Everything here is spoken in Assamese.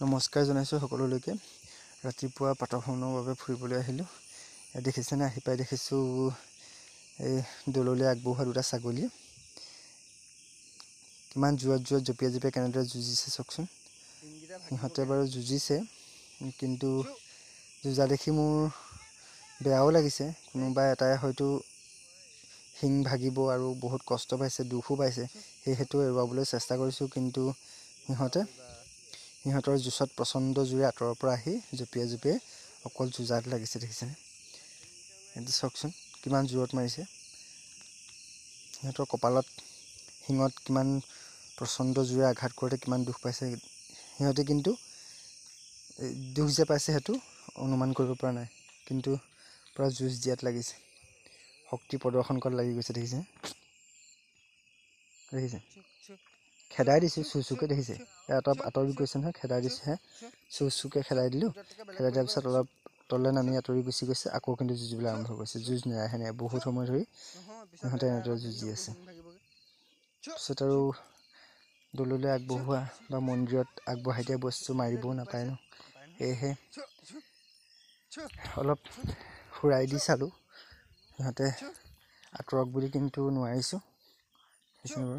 নমস্কাৰ জনাইছোঁ সকলোলৈকে। ৰাতিপুৱা প্ৰাতঃভ্ৰমণৰ বাবে ফুৰিবলৈ আহিলোঁ। ইয়াত দেখিছেনে, আহি পাই দেখিছোঁ এই দললৈ আগবঢ়োৱা দুটা ছাগলী। কিমান জোৰত জঁপিয়াই জঁপিয়াই কেনেদৰে যুঁজিছে চাওকচোন। সিহঁতে বাৰু যুঁজিছে, কিন্তু যুঁজা দেখি মোৰ বেয়াও লাগিছে। কোনোবা এটাই হয়তো শিং ভাগিব আৰু বহুত কষ্ট পাইছে, দুখো পাইছে, সেয়েহেতু এৰুৱাবলৈ চেষ্টা কৰিছোঁ। কিন্তু সিহঁতৰ যুঁজত প্ৰচণ্ড জোৰে আঁতৰৰ পৰা আহি জঁপিয়াই জঁপিয়াই অকল যুঁজাত লাগিছে। দেখিছেনে, সিহঁতে চাওকচোন কিমান জোৰত মাৰিছে। সিহঁতৰ কপালত শিঙত কিমান প্ৰচণ্ড জোৰে আঘাত কৰোঁতে কিমান দুখ পাইছে সিহঁতে, কিন্তু দুখ যে পাইছে সেইটো অনুমান কৰিব পৰা নাই। কিন্তু পূৰা যুঁজ দিয়াত লাগিছে, শক্তি প্ৰদৰ্শন কৰাত লাগি গৈছে। দেখিছে খেদাই দিছোঁ চুচুকে। দেখিছে এটা আঁতৰি গৈছে নহয়, খেদাই দিছোঁহে, চুচুকে খেদাই দিলোঁ। খেদাই দিয়াৰ পিছত অলপ তললৈ নামি আঁতৰি গুচি গৈছে। আকৌ কিন্তু যুঁজিবলৈ আৰম্ভ কৰিছে। যুঁজ নেৰাহে নাই, বহুত সময় ধৰি সিহঁতে এনেদৰে যুঁজি আছে। তাৰপিছত আৰু দললৈ আগবঢ়োৱা বা মন্দিৰত আগবঢ়াই দিয়া বস্তু মাৰিবও নাপায় ন, সেয়েহে অলপ সুৰাই দি চালোঁ। সিহঁতে আঁতৰক বুলি কিন্তু নোৱাৰিছোঁ। বাৰু